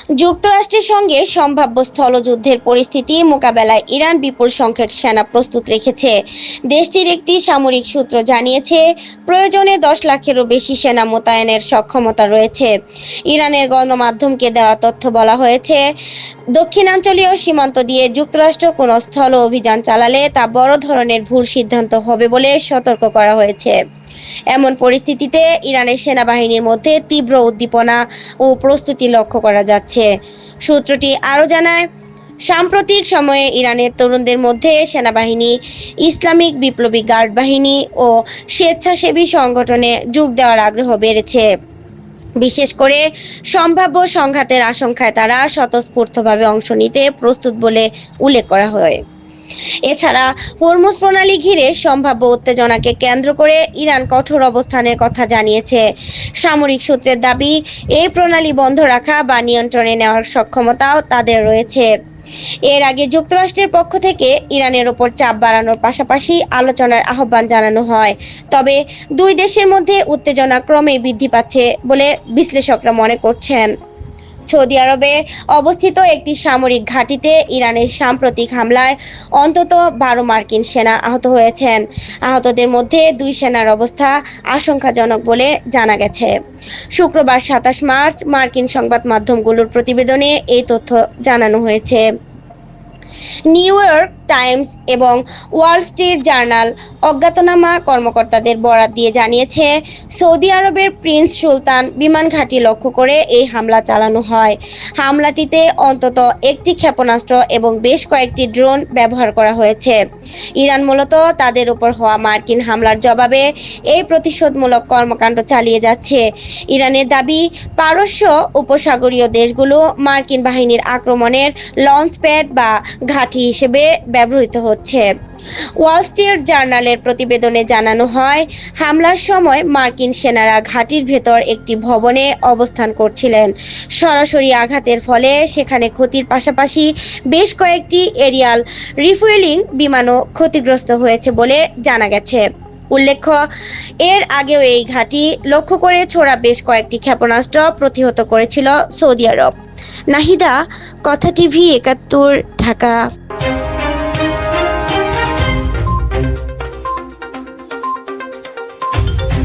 যুক্তরাষ্ট্রের সঙ্গে সম্ভাব্য স্থলযুদ্ধের পরিস্থিতি মোকাবেলায় ইরান বিপুল সংখ্যক সেনা প্রস্তুত রেখেছে। দেশটির একটি সামরিক সূত্র জানিয়েছে, প্রয়োজনে 10 লাখেরও বেশি সেনা মোতায়েনের সক্ষমতা রয়েছে। ইরানের গণমাধ্যমকে দেওয়া তথ্য বলা হয়েছে, দক্ষিণাঞ্চলীয় সীমান্ত দিয়ে যুক্তরাষ্ট্র কোনো স্থল অভিযান চালালে তা বড় ধরনের ভুল সিদ্ধান্ত হবে বলে সতর্ক করা হয়েছে। এমন পরিস্থিতিতে ইরানের সেনাবাহিনীর মধ্যে তীব্র উদ্দীপনা ও প্রস্তুতি লক্ষ্য করা যাচ্ছে। সূত্রটি আরও জানায়, সাম্প্রতিক সময়ে ইরানের তরুণদের মধ্যে সেনাবাহিনী, ইসলামিক বিপ্লবী গার্ড বাহিনী ও স্বেচ্ছাসেবী সংগঠনে যোগ দেওয়ার আগ্রহ বেড়েছে। বিশেষ করে সম্ভাব্য সংঘাতের আশঙ্কায় তারা স্বতঃস্ফূর্তভাবে অংশ নিতে প্রস্তুত বলে উল্লেখ করা হয়। এছাড়া হরমুজ প্রণালী ঘিরে সম্ভাব্য উত্তেজনাকে কেন্দ্র করে ইরান কঠোর অবস্থানের কথা জানিয়েছে। সামরিক সূত্রের দাবি, এই প্রণালী বন্ধ রাখা বা নিয়ন্ত্রণে নেওয়ার সক্ষমতাও তাদের রয়েছে। এর আগে যুক্তরাষ্ট্রের পক্ষ থেকে ইরানের ওপর চাপ বাড়ানোর পাশাপাশি আলোচনার আহ্বান জানানো হয়। তবে দুই দেশের মধ্যে উত্তেজনা ক্রমেই বৃদ্ধি পাচ্ছে বলে বিশ্লেষকরা মনে করছেন। সৌদি আরবে অবস্থিত একটি সামরিক ঘাঁটিতে ইরানের সাম্প্রতিক হামলায় অন্তত 12 মার্কিন সেনা আহত হয়েছেন। আহতদের মধ্যে 2 সেনার অবস্থা আশঙ্কাজনক বলে জানা গেছে। শুক্রবার 27 মার্চ মার্কিন সংবাদ মাধ্যমগুলোর প্রতিবেদনে এই তথ্য জানানো হয়েছে। নিউ ইয়র্ক টাইমস এবং ওয়াল স্ট্রিট জার্নাল অজ্ঞাতনামা কর্মকর্তাদের বরাত দিয়ে জানিয়েছে, সৌদি আরবের প্রিন্স সুলতান বিমান ঘাঁটি লক্ষ্য করে এই হামলা চালানো হয়। হামলাটিতে অন্তত একটি ক্ষেপণাস্ত্র এবং বেশ কয়েকটি ড্রোন ব্যবহার করা হয়েছে। ইরান মূলত তাদের উপর হওয়া মার্কিন হামলার জবাবে এই প্রতিশোধমূলক কর্মকাণ্ড চালিয়ে যাচ্ছে। ইরানের দাবি, পারস্য উপসাগরীয় দেশগুলো মার্কিন বাহিনীর আক্রমণের লঞ্চপ্যাড বা ঘাঁটি হিসেবে ব্যবহৃত হচ্ছে। ওয়াল স্ট্রিট জার্নালের প্রতিবেদনে জানানো হয়, হামলার সময় মার্কিন সেনারা ঘাঁটির ভেতর একটি ভবনে অবস্থান করছিলেন। সরাসরি আঘাতের ফলে সেখানে ক্ষতির পাশাপাশি বেশ কয়েকটি এরিয়াল রিফুয়েলিং বিমানও ক্ষতিগ্রস্ত হয়েছে বলে জানা গেছে। উল্লেখ্য, এর আগেও এই ঘাঁটি লক্ষ্য করে ছোড়া বেশ কয়েকটি ক্ষেপণাস্ত্র প্রতিহত করেছিল সৌদি আরব। নাহিদা, কথা টিভি 71, ঢাকা।